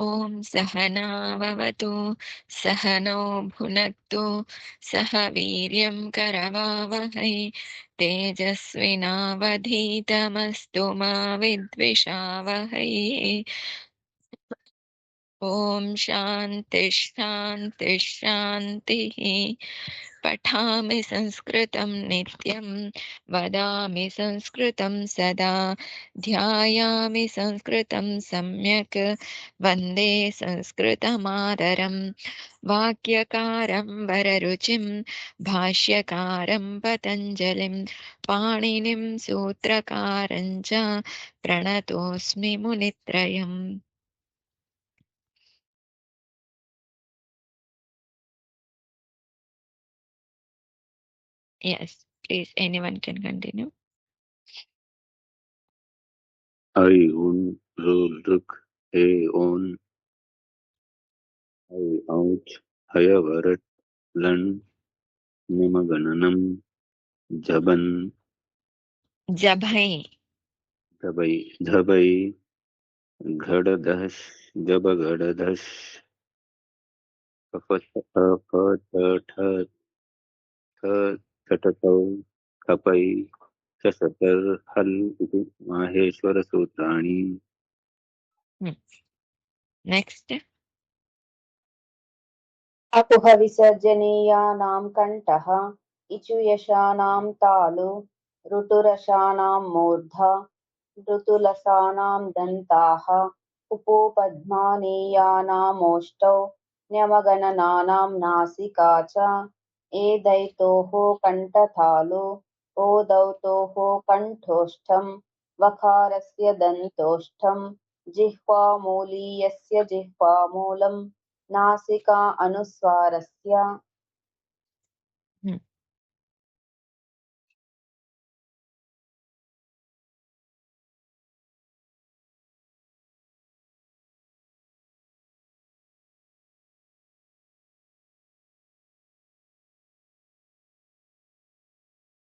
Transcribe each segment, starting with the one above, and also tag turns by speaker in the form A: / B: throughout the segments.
A: ॐ सहनाववतु सहनौ भुनक्तु सह वीर्यं करवावहै तेजस्विनावधीतमस्तु मा विद्विषावहै। ॐ शान्ति शान्ति शान्तिः। पठामि संस्कृतं नित्यं वदामि संस्कृतं सदा ध्यायामि संस्कृतं सम्यक् वन्दे संस्कृतमातरम्। वाक्यकारं वररुचिं भाष्यकारं पतञ्जलिं पाणिनिं सूत्रकारं च प्रणतोऽस्मि मुनित्रयम्। Yes, please, anyone can continue.
B: ऐ उन् ऋ ऋक् हे ओन् ऐ औच् हयवरट् लन् निमगणनं जबन्
A: Jabhai.
B: धबै धबै घडधश् जबगडधश् कफचठ छटतौ कपै शशतर् हल् इति माहेश्वरसूत्राणि
A: Hmm. Next.
C: अकुहविसर्जनीयानां कण्ठः इचुयशानां तालु ऋटुरशानां मूर्धा ऋतुलसानां दन्ताः उपोपद्मानीयानामोष्टौ न्यमगणनानां नासिका च एदैतोः कण्ठतालु ओदौतोः कण्ठोष्ठं वकारस्य दन्तोष्ठं जिह्वामूलीयस्य जिह्वामूलम् नासिका अनुस्वारस्य
A: Hmm.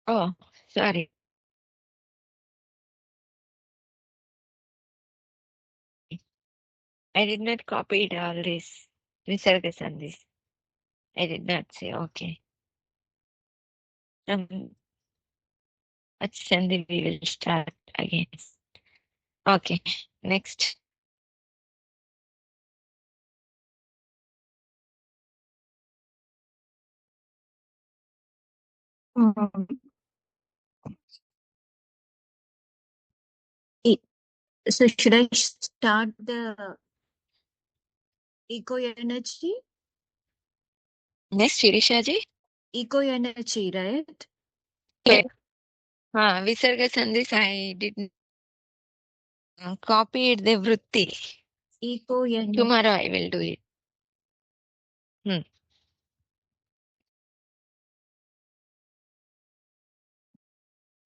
A: Oh, sorry. I did not copy it all this. Visarga Sandhis. I did not say. Okay. At Sandhi we will start again. Okay. Next.
D: Um, e- so should I start the eco energy?
A: Next, Shirisha ji.
D: Eco energy, right?
A: Okay. Visarga Sandhis I didn't copy it the Vritti.
D: Eco energy.
A: Tomorrow I will do it. Hmm.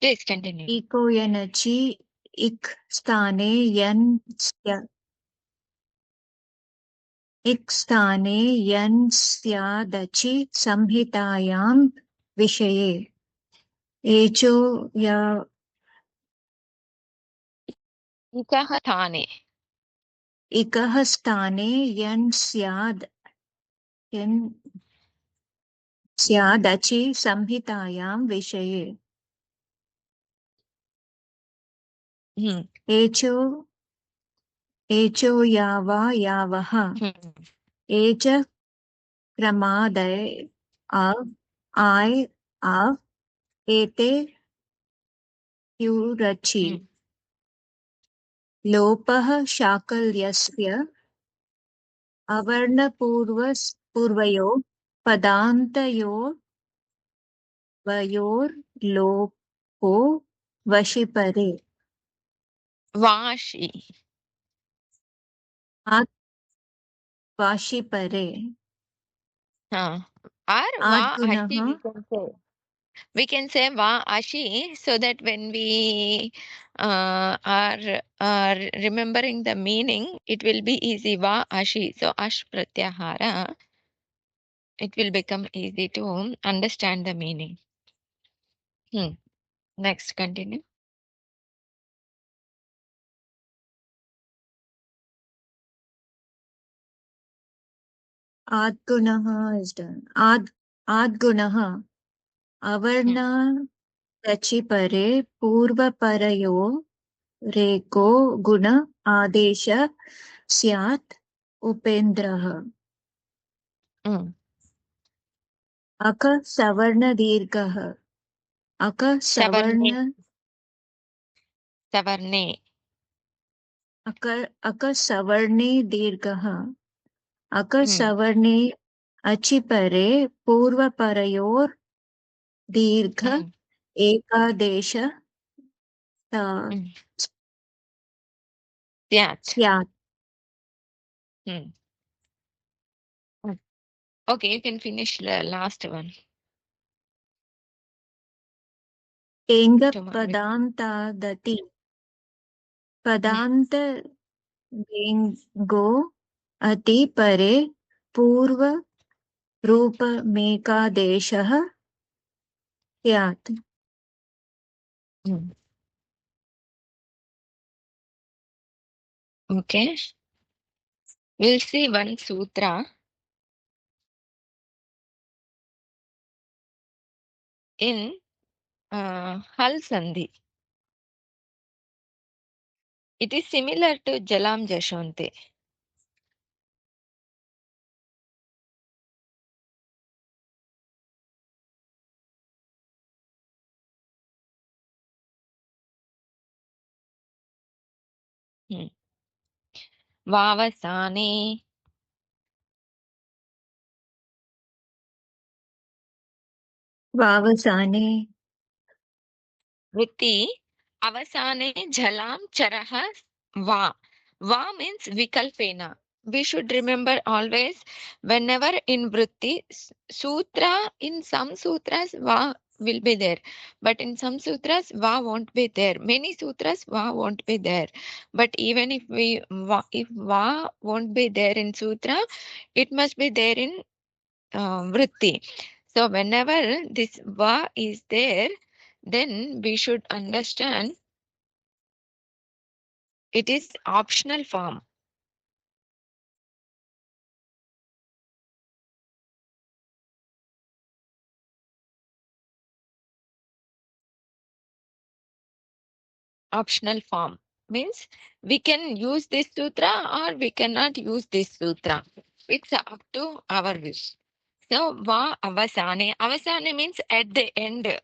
A: Please continue.
D: Eco energy. Ik stane yan ik stane yan syadachi samhitayam vishaye. Echo ya
A: Ikaha Thane.
D: ikah stane yan syadachi samhitayam vishaye.
A: Hmm.
D: Echo yava yavaha.
A: Hmm.
D: Echa क्रमादय av I av एते युरचि
A: Hmm.
D: लोपः शाकल्यस्य अवर्णपूर्वयो पदान्तयोर्वयोर्लोपो वशिपरे
A: Vashi.
D: वाशिपरे
A: Or Va
D: आद्गुणः
A: Ashi we can say. We can say Va Ashi so that when we are remembering the meaning, it will be easy. Va Ashi. So Ash Pratyahara, it will become easy to understand the meaning. Hmm. Next, continue.
D: Adgunaha is done. Adgunaha. Avarna Tachipare Purva Parayo Reko Guna Adesha Syat Upendraha. Aka Savarna Dirgaha. Aka
A: Savarne.
D: Savarna
A: Savarne.
D: Aka Savarne Dirgaha. Aka
A: Hmm.
D: Savarne Achipare Purva Parayor Dirgha
A: Hmm.
D: Ekadesha
A: Hmm. Syat.
D: Syat.
A: Hmm. Okay, you can finish the last one.
D: Enga
A: Tomorrow.
D: Padanta Dati. Padanta Bengo Ati Pare Purva Rupa Mekadesha Syat.
A: Hmm. Okay. We'll see one sutra in Hal Sandhi. It is similar to Jalam Jashwante. Hmm. Vavasane.
D: Vavasane
A: Vritti. Avasane Jalam Charaha Va. Va means Vikalpena. We should remember always whenever in Vritti, Sutra, in some sutras, Va will be there. But in some sutras, Va won't be there. Many sutras, Va won't be there. But even if if Va won't be there in Sutra, it must be there in Vritti. So whenever this Va is there, then we should understand it is optional form. Optional form means we can use this sutra or we cannot use this sutra. It's up to our wish. So va avasane. Avasane means at the end.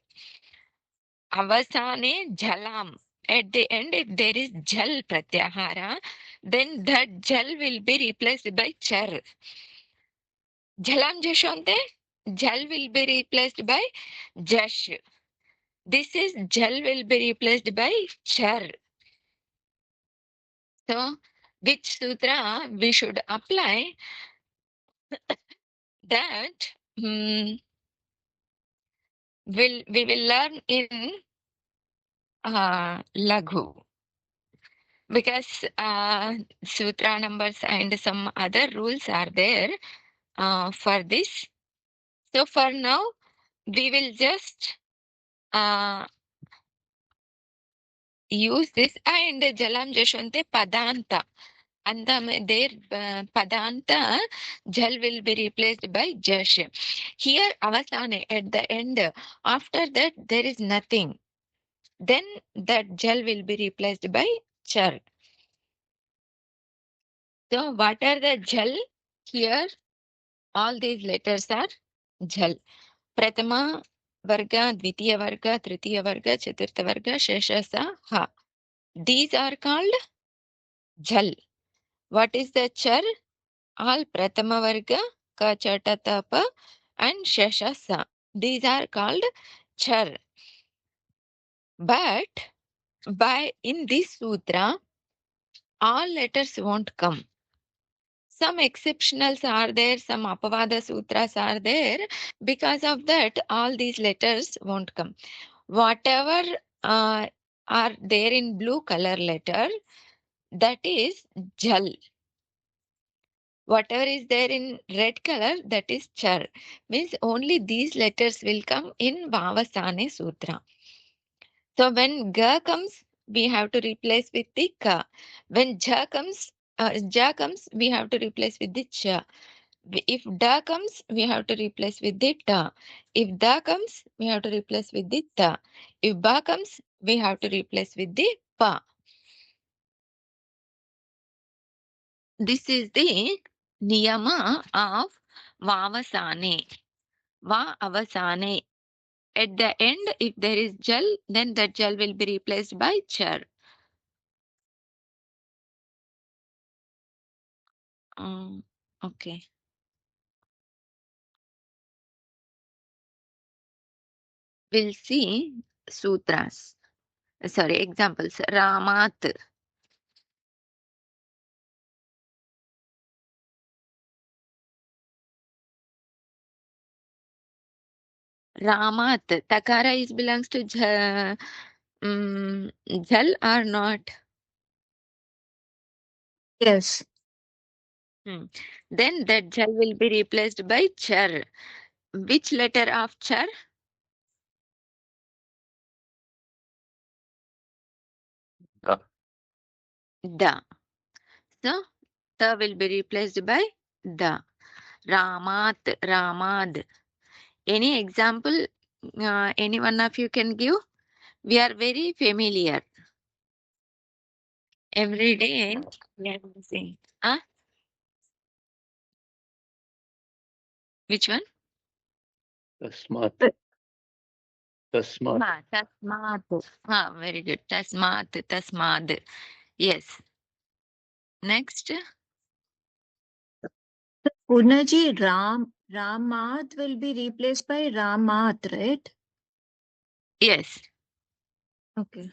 A: Avasane jalam. At the end, if there is jal pratyahara, then that jal will be replaced by char. Jalam jashante, jal will be replaced by jash. This is jal will be replaced by char. So, which sutra we should apply that we will learn in Laghu, because sutra numbers and some other rules are there for this. So for now, we will just use this, and Jalam Jashwante Padanta. And their Padanta Jal will be replaced by Jash. Here Avasane at the end, after that there is nothing. Then that Jal will be replaced by Char. So what are the Jal? Here all these letters are Jal. Pratama Varga, Dvitiya Varga, Tritiya Varga, Chaturtha Varga, Sheshasa Ha. These are called Jal. What is the Char? All Pratama Varga, Ka, Chata, Tapa and Sheshasa. These are called Char. But by in this sutra, all letters won't come. Some exceptionals are there, some Apavada sutras are there. Because of that, all these letters won't come. Whatever are there in blue color letter, that is Jal. Whatever is there in red color, that is Char. Means only these letters will come in Vavasane Sutra. So when Ga comes, we have to replace with the Ka. When Ja comes, we have to replace with the Cha. If da comes, we have to replace with the ta. If da comes, we have to replace with the ta. If ba comes, we have to replace with the pa. This is the niyama of vavasane. Va avasane. At the end, if there is jal, then that jal will be replaced by char. Okay. We'll see sutras. Sorry, examples. Ramat. Ramat. Takara is belongs to jal or not?
D: Yes.
A: Then that jal will be replaced by char. Which letter of char? Da. So, ta will be replaced by da. Ramat, Ramad. Any example any one of you can give? We are very familiar. Every day we are using. Which one?
B: Tasmat.
D: But-
B: Tasmat.
A: Tasmat. Very good. Tasmat, Tasmad. Yes. Next.
D: Punaji, Ramat will be replaced by Ramat, right?
A: Yes.
D: Okay.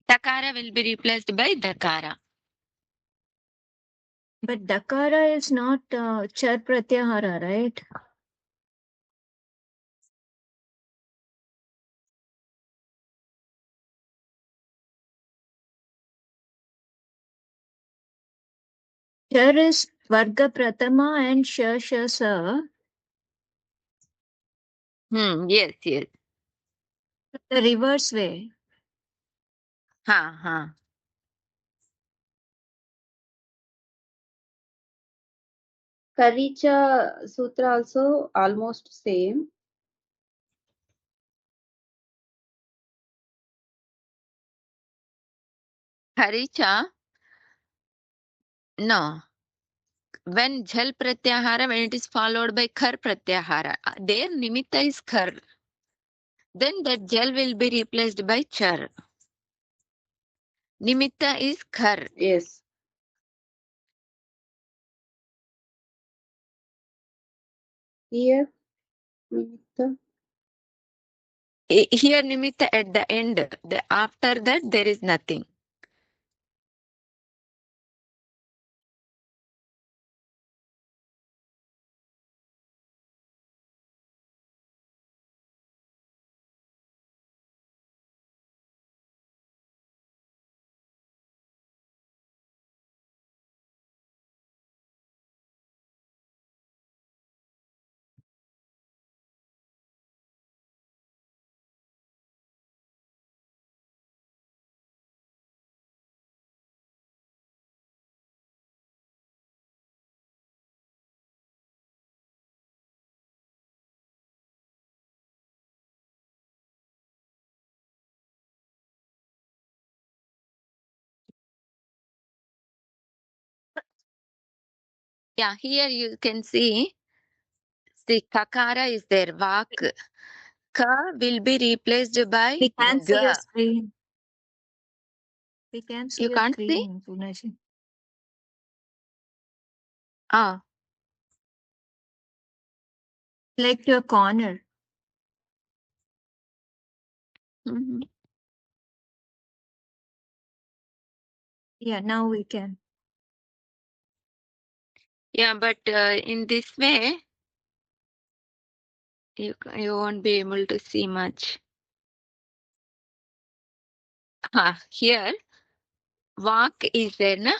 A: Takara will be replaced by Dakara.
D: But Dakara is not Char Pratyahara, right? Char is Varga Pratama and Sa.
A: Yes, yes.
D: The reverse way.
A: Ha.
C: Karicha Sutra also almost same.
A: Haricha. No. When jhal pratyahara, when it is followed by khar pratyahara, their nimitta is khar. Then that jal will be replaced by char. Nimitta is khar.
C: Yes. Here, Nimitta.
A: Here nimitta at the end. After that there is nothing. Yeah, here you can see the kakara is there. Vak. Ka will be replaced by
D: We can see your
A: ga.
D: screen. We can see
A: You
D: your
A: can't see?
D: screen, Punaji.
A: Ah.
D: Select your corner.
A: Mhm.
D: Yeah, now we can.
A: Yeah, but in this way, you won't be able to see much. Here, vak is there, na?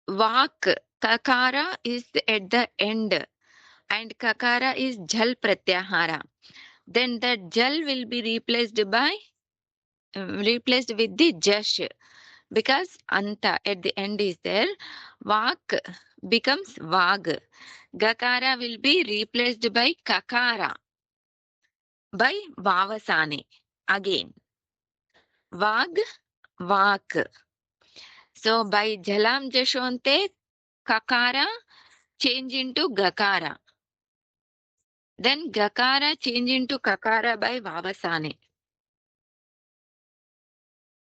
A: Vak, kakara is at the end, and kakara is jal pratyahara. Then that jal will be replaced with the jash. Because anta at the end is there. Vak becomes vag. Gakara will be replaced by kakara by vavasane again. Vag, vak. So by jalam jashonte, kakara change into gakara. Then gakara change into kakara by vavasane.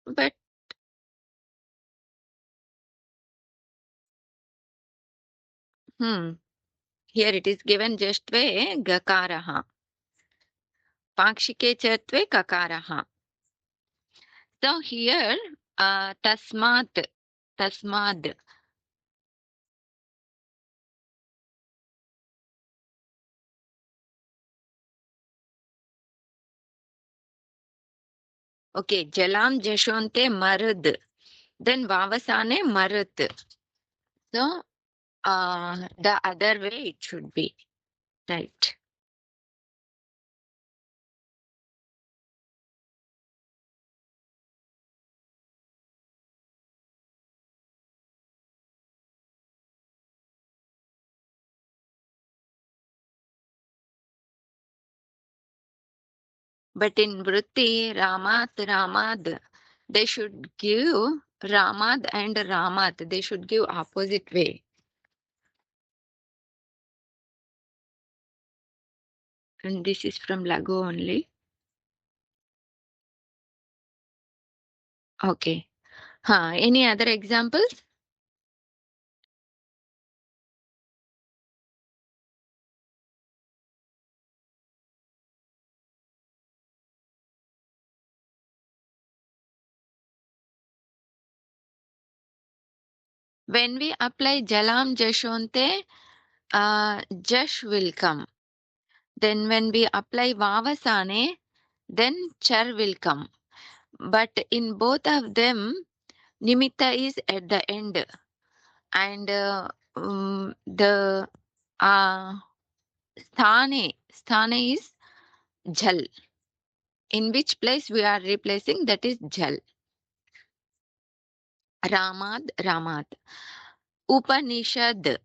A: But here it is given just way gakaraha. Pakshike chatve kakaraha. So here tasmad. Okay, jalam jashonte marud. Then vavasane marut. So the other way it should be. Right. But in Vritti, Ramad, they should give Ramad and Ramat. They should give opposite way. And this is from Lagu only. Okay. Any other examples? When we apply Jalam Jashonte, Jash will come. Then when we apply Vavasane, then Char will come. But in both of them, Nimitta is at the end. And the Sthane is Jal. In which place we are replacing, that is Jal. Ramad. Upanishad.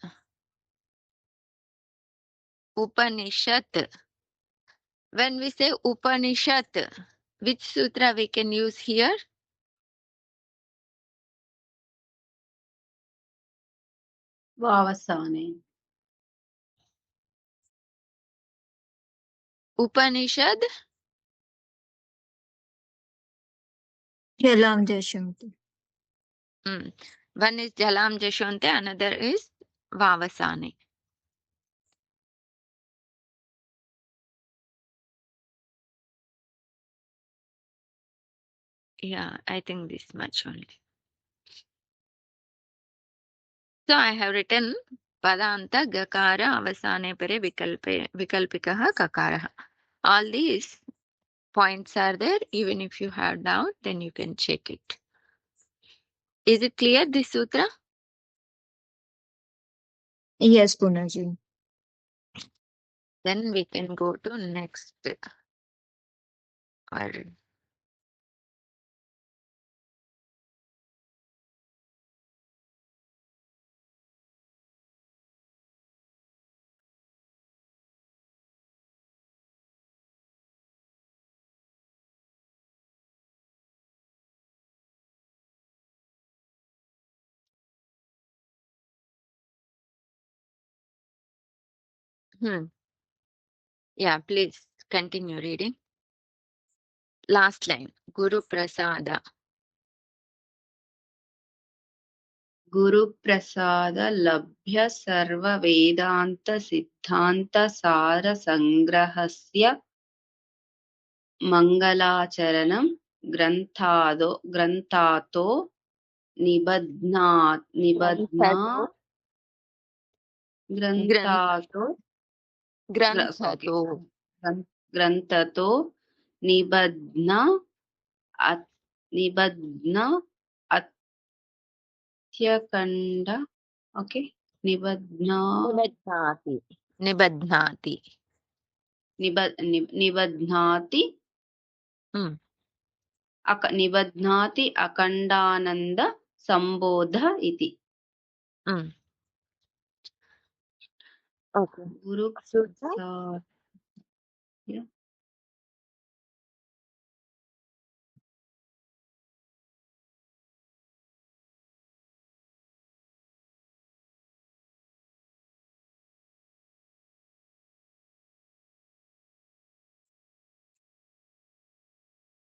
A: When we say Upanishad, which sutra we can use here?
C: Vavasane.
A: Upanishad,
D: Jalam Jashanti.
A: one is Jalam Jashonte, another is Vavasane. Yeah, I think this much only. So I have written Padanta Gakara Avasane Pere Vikalpikaha Kakaraha. All these points are there. Even if you have doubt, then you can check it. Is it clear, this sutra?
D: Yes, Punaji.
A: Then we can go to next. Or yeah, please continue reading. Last line. Guru Prasada.
C: Guru Prasada Labhya Sarva Vedanta Siddhanta Sara Sangrahasya Mangalacharanam Grantato Nibadna Grantato
A: Granthato.
C: Grantato Nibadna Atyakanda. Okay.
A: Nibadhnati.
C: Nibadhnati निबध्नाति Akhandanand सम्बोध इति
A: Okay.
C: Guruprasad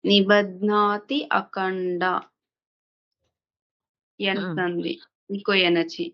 C: నిబధ్నాతి అఖండ ఎంతంది ఇంకో energy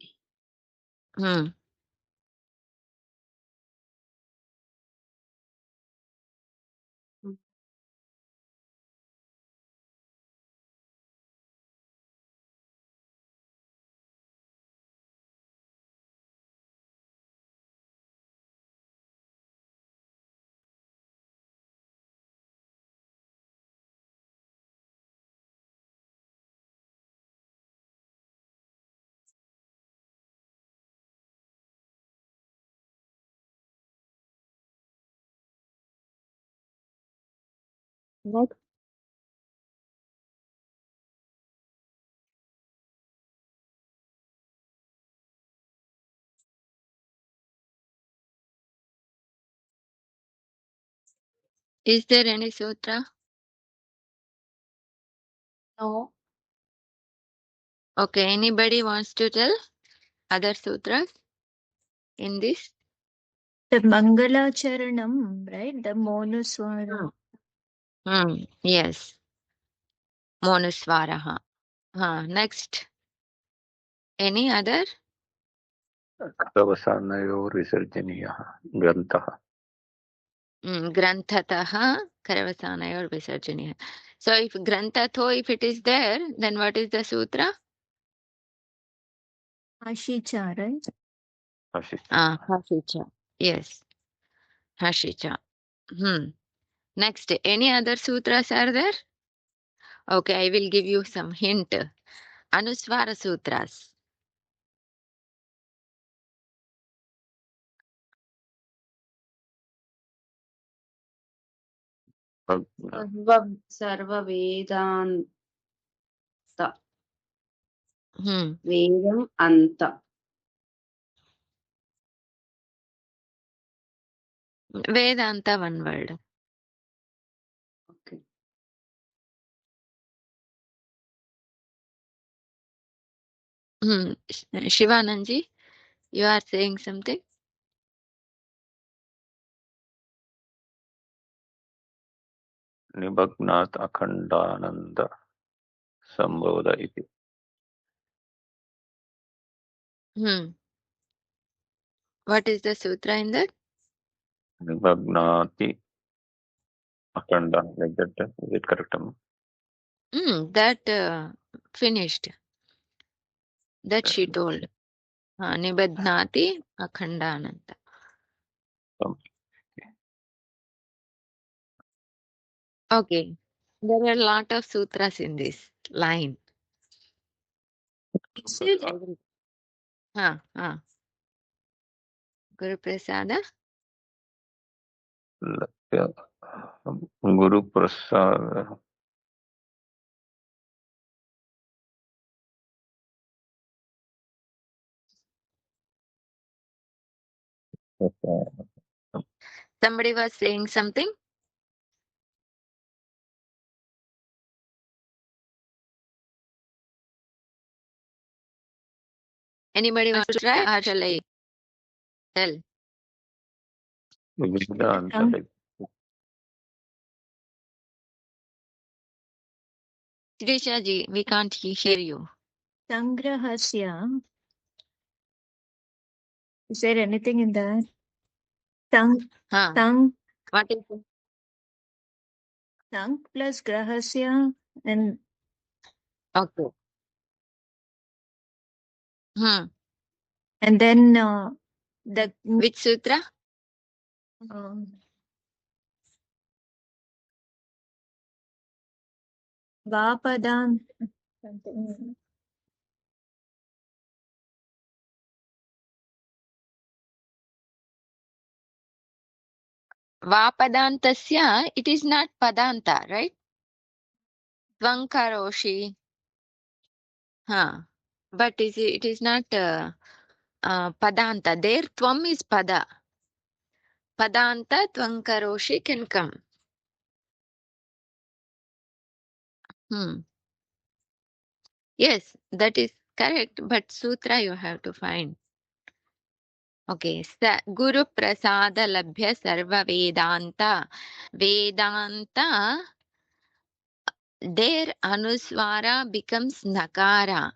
A: Next. Is there any sutra?
C: No.
A: Okay, anybody wants to tell other sutras in this?
D: The Mangalacharanam, right? The Monuswara.
A: Yes. Monuswaraha. Next. Any other?
B: करवसानयोः विसर्जनीयः ग्रन्थः
A: Granthatah Karavasanayor Visarjaniya. So if Grantatho, if it is there, then what is the sutra?
D: Ashicha, right?
A: Hashicha. Yes. Hashicha. Next, any other sutras are there? Okay, I will give you some hint. Anuswara sutras.
C: सर्ववेदान्त
A: Hmm.
C: वेदम् अन्त
A: Vedanta, one word.
C: Okay.
A: Shivananji, you are saying something?
B: निबध्नात् Akhandanand सम्बोध इति
A: What is the sutra in that?
B: निबध्नाति अखण्ड like that. Is it correct?
A: That finished. That she told. Nibadhnati akhandananta. Okay. There are a lot of sutras in this line.
D: Is it?
A: Guru Prasada?
B: Guru Prasad
A: Somebody was saying something? Anybody wants to try or shall I tell?
B: Vedanta
A: Sirisha ji, we can't hear you.
D: Sangrahasya. Is there anything in that? Tang
A: What is it?
D: plus grahasya and
A: Okay.
D: and then the
A: Which sutra?
D: Vapadam something.
A: Vapadantasya, it is not padanta, right? Tvam karoshi. But it is not padanta. There tvam is pada. Padanta tvam karoshi can come. Yes, that is correct. But sutra you have to find. Okay. Guru prasada labhya sarva vedanta. Vedanta, there anuswara becomes nakara.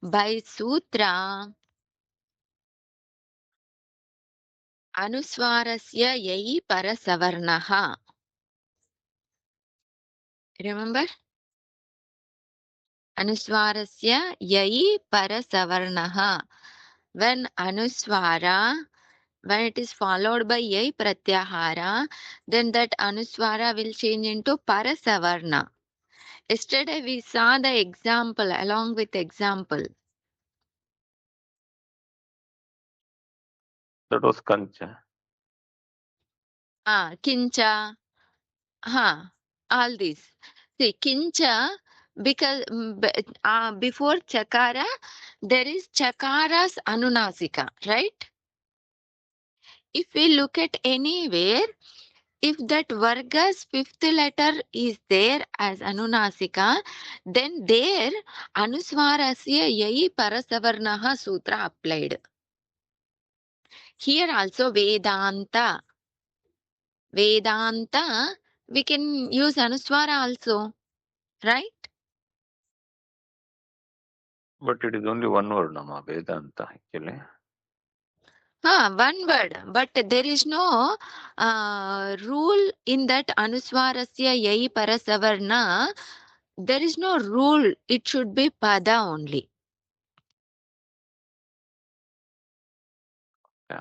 A: By sutra, anuswarasya yai parasavarnaha. Remember? Anuswarasya yai parasavarnaha. When anuswara, when it is followed by yai pratyahara, then that anuswara will change into parasavarna. Yesterday we saw the example along with example.
B: That was Kancha.
A: Kincha. All these. See, kincha, because before chakara, there is chakara's anunasika, right? If we look at anywhere, if that varga's fifth letter is there as anunasika, then there anuswarasya yai parasavarnaha sutra applied. Here also Vedanta. Vedanta, we can use anuswara also, right?
B: But it is only one word, Nama, Vedanta, actually.
A: One word, but there is no rule in that anuswarasya yai parasavarna. There is no rule. It should be pada only.
B: Yeah.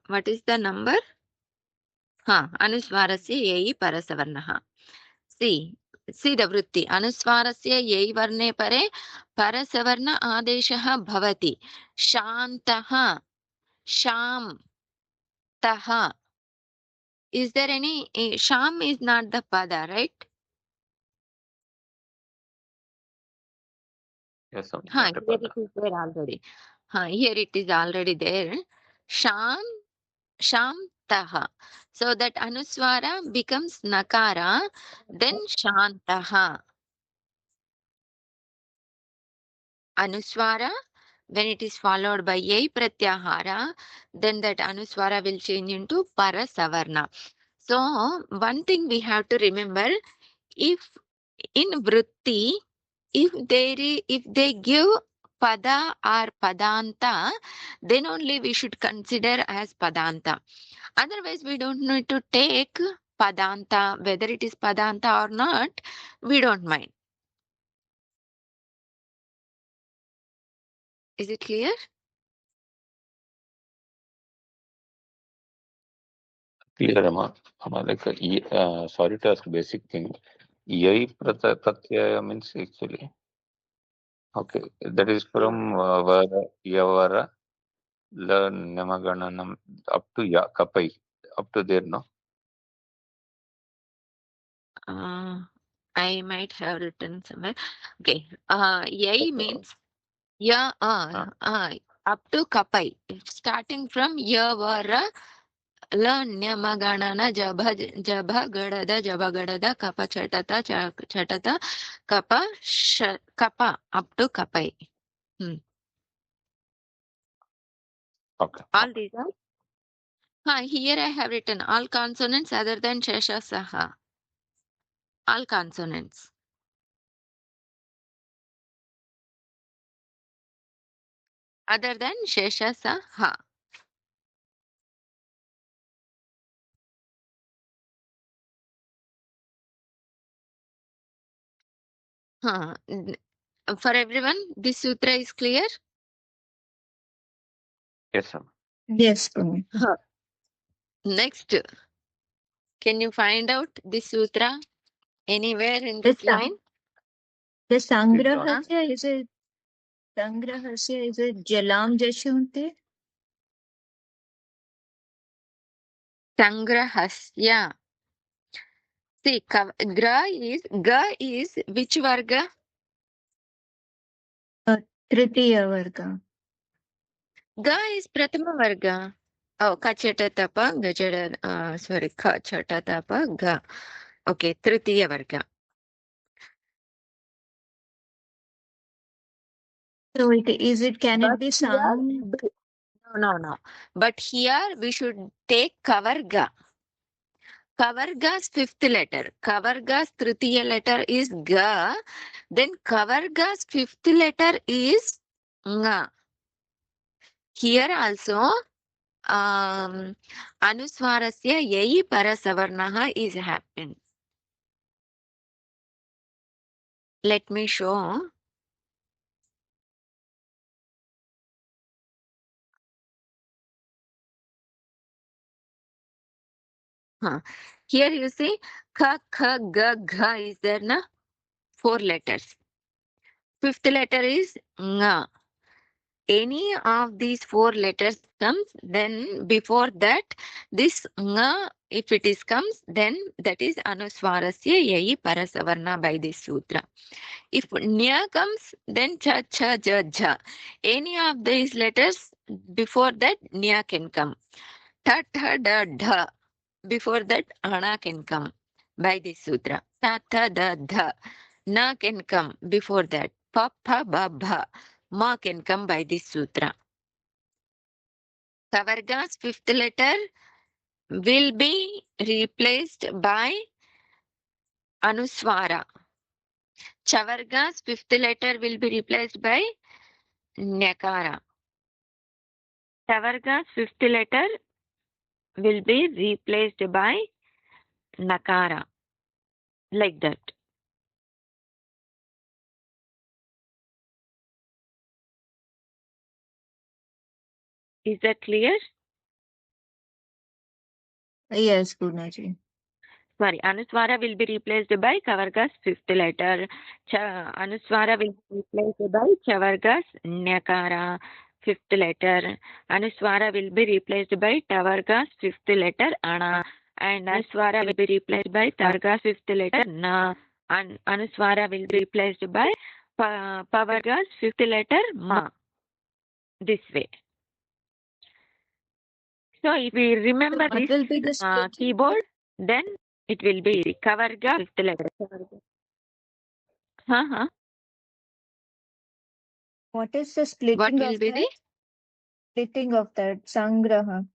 A: What is the number? Anuswarasya yai parasavarnaha. See the vritti. Anuswarasya yai varne pare parasavarna adeshaha bhavati. Shantaha. Sham. Taha. Is there any sham is not the pada, right?
B: Yes,
A: Here
B: not a
A: it
B: pada.
A: is there already. Here it is already there. Sham, Shantaha. So that anuswara becomes nakara, then Shantaha. Anuswara, when it is followed by yai pratyahara, then that anuswara will change into parasavarna. So one thing we have to remember, if in vritti, if they give pada or padanta, then only we should consider as padanta. Otherwise, we don't need to take padanta, whether it is padanta or not, we don't mind. Is it clear?
B: Clear, Amma. Like, sorry to ask basic thing. Yai pratyaya means actually. Okay, that is from Vara, Yavara, La Namagananam, up to Kapai, up to there, no?
A: I might have written somewhere. Okay. Yai means up to kapai. Starting from yavara la nyamaganana jabha gadada kapa chatata kapa up to kapai.
B: Okay.
A: All these are. Here I have written all consonants other than shesha saha. All consonants. Other than shesha saha. For everyone, this sutra is clear?
B: Yes, sir.
D: Yes.
A: Next, can you find out this sutra anywhere in
D: The
A: this line?
D: Sangrahasya, is it Sangrahasya, is it Jalam Jashunte?
A: Sangrahasya. See, ga is which varga?
D: Tritiya Varga.
A: Ga is Prathama varga. Oh, kachata tapa, gajada, sorry, kachata tapa, ga. Okay, Tritiya varga.
D: So can
A: But
D: it be
A: here,
D: sung?
A: no. But here we should take kavarga. Kavarga's fifth letter. Kavarga's tritiya letter is ga. Then kavarga's fifth letter is nga. Here also, anuswarasya yai parasavarnaha is happened. Let me show. Here you see ka, kha, ga, gha is there na? 4 letters. Fifth letter is nga. Any of these 4 letters comes, then before that, this nga, if it is comes, then that is anuswarasya yai parasavarna by this sutra. If nya comes, then cha, cha, ja, ja. Any of these letters, before that, nya can come. Ta, ta, da, dha. Before that, ana can come by this sutra. Ta, ta, da, dha. Na can come before that. Pa, pa, ba, bha. Ma can come by this sutra. Kavarga's fifth letter will be replaced by Anuswara. Chavarga's fifth letter will be replaced by Nyakara. Chavarga's fifth letter will be replaced by Nakara. Like that. Is that clear?
D: Yes, Purnaji.
A: Sorry, Anuswara will be replaced by Kavarga's fifth letter. Anuswara will be replaced by Chavarga's Nyakara fifth letter. Anuswara will be replaced by Tavarga's fifth letter Ana. And Anuswara will be replaced by Tavarga's fifth letter Na. And Anuswara will be replaced by Pavarga's fifth letter Ma. This way. So if we remember
D: What
A: this
D: will be the splitting?
A: keyboard, then it will be Kavarga fifth letter.
D: What is the splitting
A: What will
D: of
A: be
D: that?
A: the
D: Splitting of that Sangraha.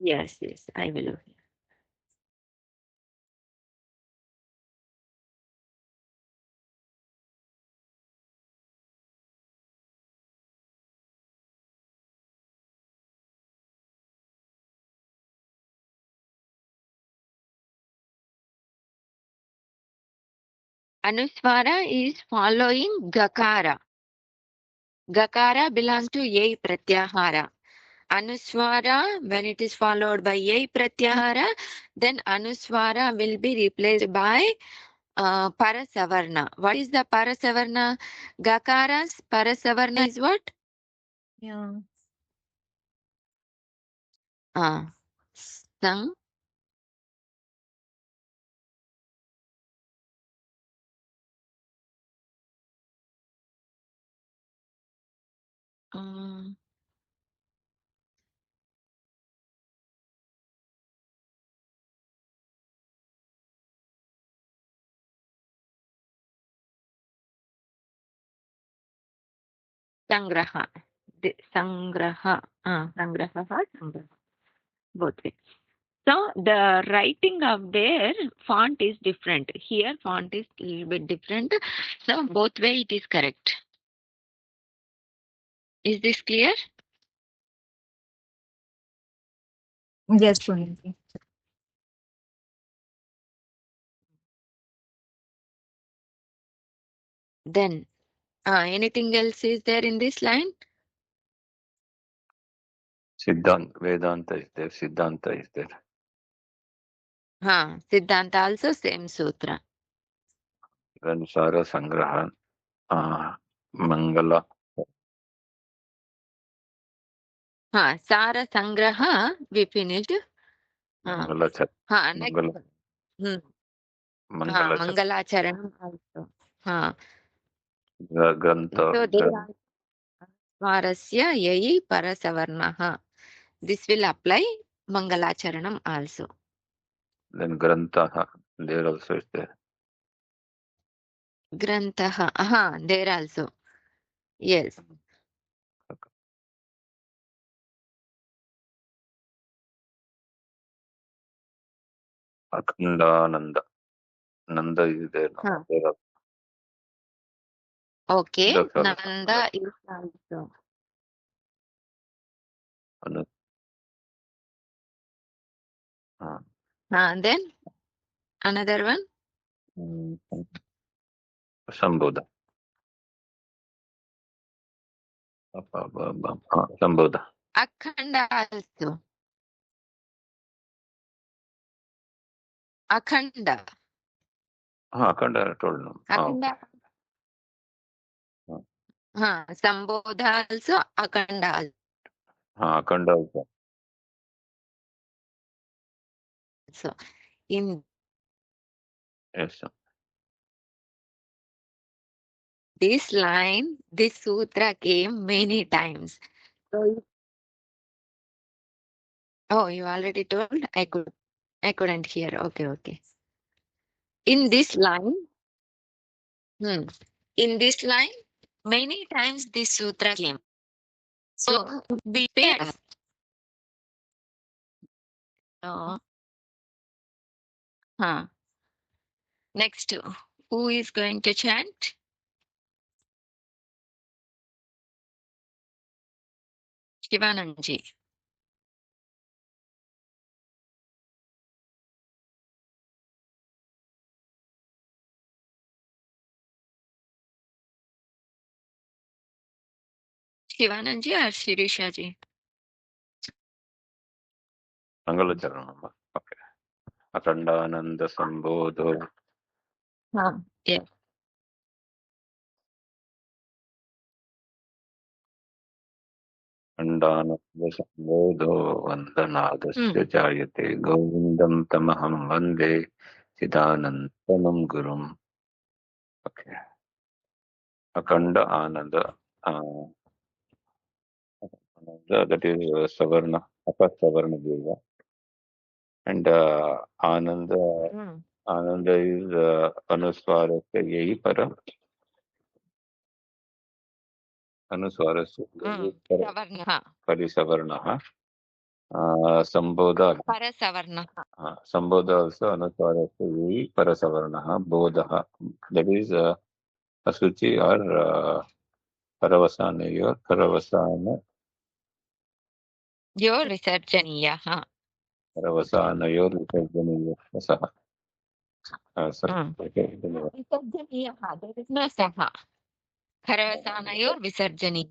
A: yes, I will. Anuswara is following Gakara. Gakara belongs to Yai Pratyahara. Anuswara, when it is followed by Yai Pratyahara, then Anuswara will be replaced by Parasavarna. What is the Parasavarna? Gakara's Parasavarna is what?
D: Yeah.
A: Sang. Sangraha. Sangraha. Sangraha. Both ways. So the writing of their font is different. Here font is a little bit different. So both way it is correct. Is this clear?
D: Yes, Purnaji.
A: Then anything else is there in this line?
B: Vedanta is there, Siddhanta is there.
A: Siddhanta also same sutra.
B: सार संग्रह मंगल
A: हाँ, सार संग्रह we finished. हाँ
B: मंगल
A: हाँ
B: मंगल
A: next. हाँ
B: मंगल
A: मंगलाचरणम also. हाँ
B: ग्रंथ
A: so there are svarasya yai parasavarnaha. This will apply Mangalacharanam also.
B: then grantha there also is there.
A: Grantaha. Aha, there also. Yes.
B: Akhandananda Nanda is there now.
A: Huh.
B: There are
A: Okay.
B: Dasara
A: Nanda is also.
B: Anu uh,
A: Then another one.
B: Sambodha Sambodha
A: Akhanda also. Akhanda.
B: Akhanda I told no.
A: Akhanda. Sambodha also. Akhanda
B: Akhanda also.
A: also. In
B: Yes.
A: this line, this sutra came many times. So, oh, you already told? I couldn't hear. Okay. In this line, in this line, many times this sutra came. So be paired. No. Next, who is going to chant? Shivananji. Shivananji or Shirishaji?
B: Mangalacharanam. Okay. Akhandananda Sambodho
A: Yeah.
B: Akhandananda Sambodho Vandanadasya Jayate Govindam Tamaham Vande Chidanandanam Gurum. Okay. Akhanda Ananda. That is Savarna, upper Savarna Deva. And Ananda is Anuswarasya Yehi Para. Anuswarasya Yehi Para.
A: Savarna.
B: Parisavarnaha. Sambodha.
A: Parasavarna.
B: Sambodha also Anuswarasya Yehi Parasavarnaha. Bodha. That is Asuchi or Paravasana. Paravasana.
A: Your Visarjaniya.
B: Paravasanayor Visarjaniya. Saha. Sorry. Okay.
A: Visarjaniya. There is no Saha. Karavasanayor Visarjani.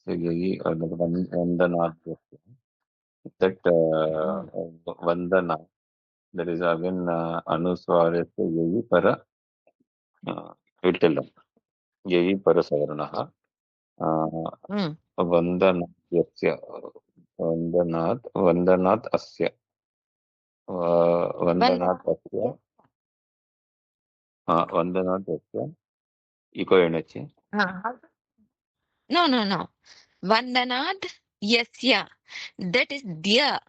B: Yehi Vandana. That Vandana. That is again Anuswarasya Yehi Para. We'll tell them. Yehi Parasavarnaha. Vandanat Yasya. Vandanat Asya. Vandanat Asya. Vandanat Asya. Iko energy.
A: No. Vandanad Yasya. That is Dya.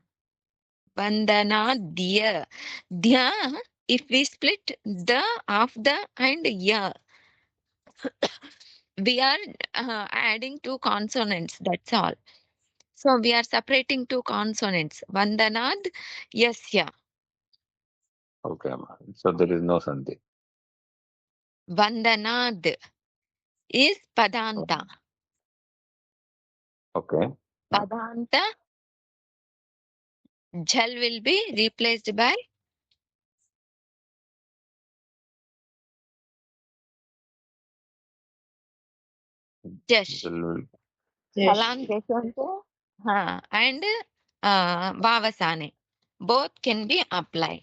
A: Vandanad Dya. Dya, if we split the of the and ya, we are adding two consonants. That's all. So we are separating two consonants. Vandanad Yasya.
B: Okay. So there is no Sandhi.
A: Vandanad is Padanta.
B: Okay.
A: Padanta. Jhal will be replaced by Jash. Salam Jashanto. And Vavasane. Both can be applied.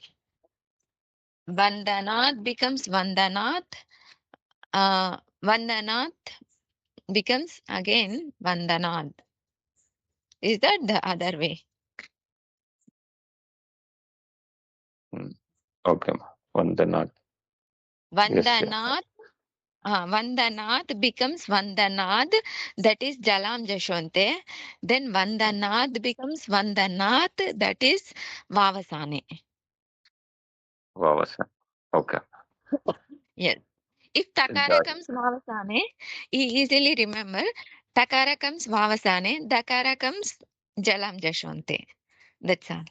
A: Vandanat becomes Vandanat. Vandanat becomes again Vandanat. Is that the other way?
B: Okay, ma. Vandanat. Yes, yes.
A: Vandanat. Vandanat becomes Vandanad, that is Jalam Jashwante. Then Vandanad becomes Vandanat, that is Vavasane.
B: Vavasa. Okay.
A: Yes. If Takara comes Vavasane, easily remember Takara comes Vavasane, Dakara comes Jalam Jashwante. That's all.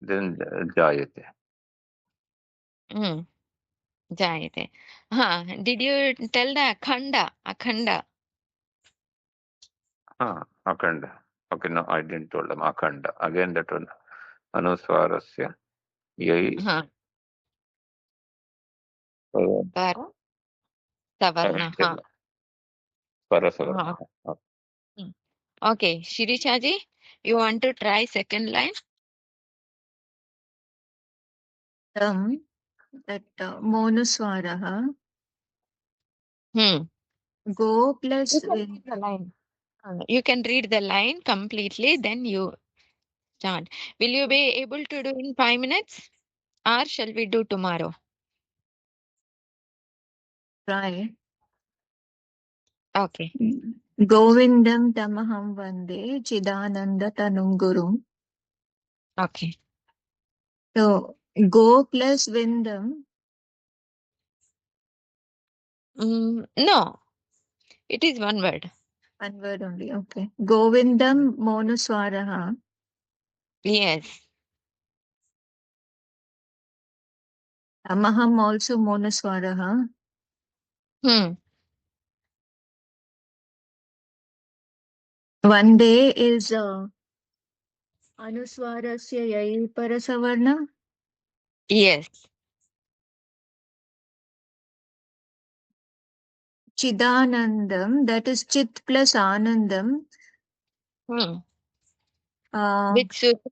B: Then Jayate.
A: Hmm. Jayate. Did you tell the Akhanda? Akhanda.
B: Akhanda. Okay, no, I didn't tell them Akhanda. Again, that one. Anuswarasya. Yai.
A: Para Savarna.
B: Parasavarna.
A: Okay, Shirichaji, you want to try second line?
D: That Monuswaraha. Go plus
A: You can read the line. You can read the line completely, then you start. Will you be able to do in 5 minutes? Or shall we do tomorrow?
D: try.
A: Okay.
D: Govindam Tamaham Vande Chidananda Tanum Gurum.
A: Okay.
D: So go plus Vindam.
A: No, it is one word.
D: One word only. Okay. Govindam Monuswaraha.
A: Yes.
D: Tamaham also Monuswaraha. One day is Anuswarasya Yai Parasavarna.
A: Yes.
D: Chidanandam, that is Chit plus Anandam.
A: Which sutra?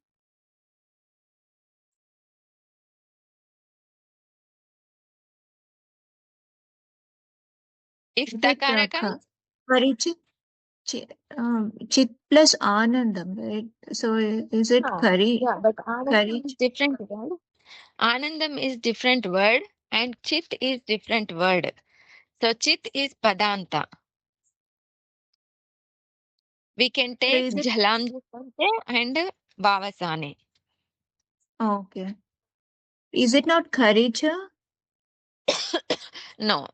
A: If Takara comes?
D: Chit plus Anandam, right? So is it Kari?
A: Yeah, but Anandam is different word. Anandam is different word and Chit is different word. So Chit is Padanta. We can take Jhalam Jhante and Vavasane.
D: Okay. Is it not Karicha?
A: No.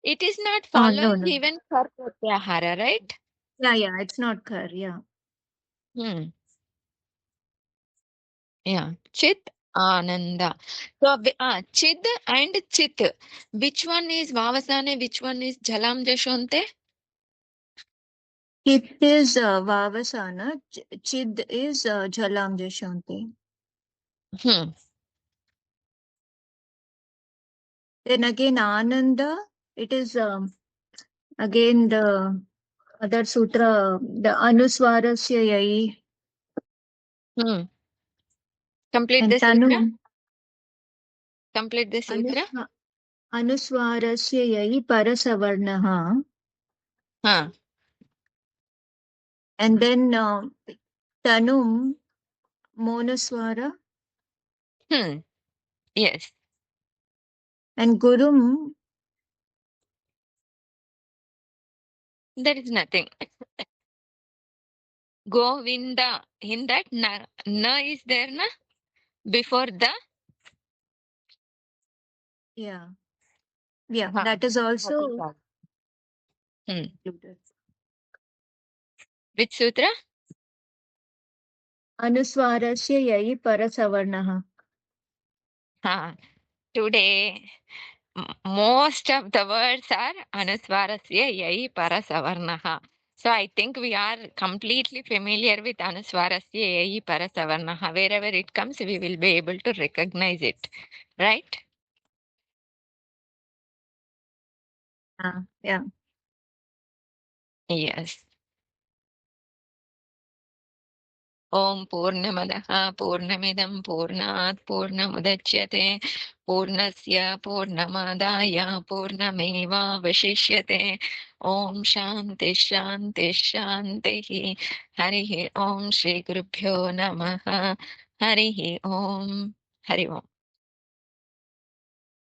A: It is not following
D: no.
A: even Kar Pratyahara, right?
D: Yeah, it's not Kar, yeah.
A: Yeah. Chit Ananda. So Chid and Chit. Which one is Vavasane? Which one is Jhalam Jashwante?
D: Chit is Vavasana. Chid is Jhalam Jashante. Then again Ananda, it is again the other sutra, the Anuswarasya Yai.
A: Complete
D: And
A: the sutra.
D: Tanu.
A: Complete the sutra.
D: Anuswarasya Yai Parasavarnaha. And then Tanum Monaswara.
A: Yes.
D: And Gurum.
A: There is nothing. Govinda. In that na is there, na? Before the?
D: Yeah. Yeah, that is also included.
A: Which sutra?
D: Anuswarasya Yai Parasavarnaha.
A: Today, most of the words are Anuswarasya Yai Parasavarnaha. So I think we are completely familiar with Anuswarasya Yai Parasavarnaha. Wherever it comes, we will be able to recognize it. Right?
D: Yeah.
A: Yes. ओम पूर्णमदः पूर्णमिदं पूर्णात् पूर्णमुदच्यते पूर्णस्य पूर्णमादाय पूर्णमेवावशिष्यते ओम शांति शांति शांतिः हरिः ओम श्री गुरुभ्यो नमः हरिः ओम हरि ओम।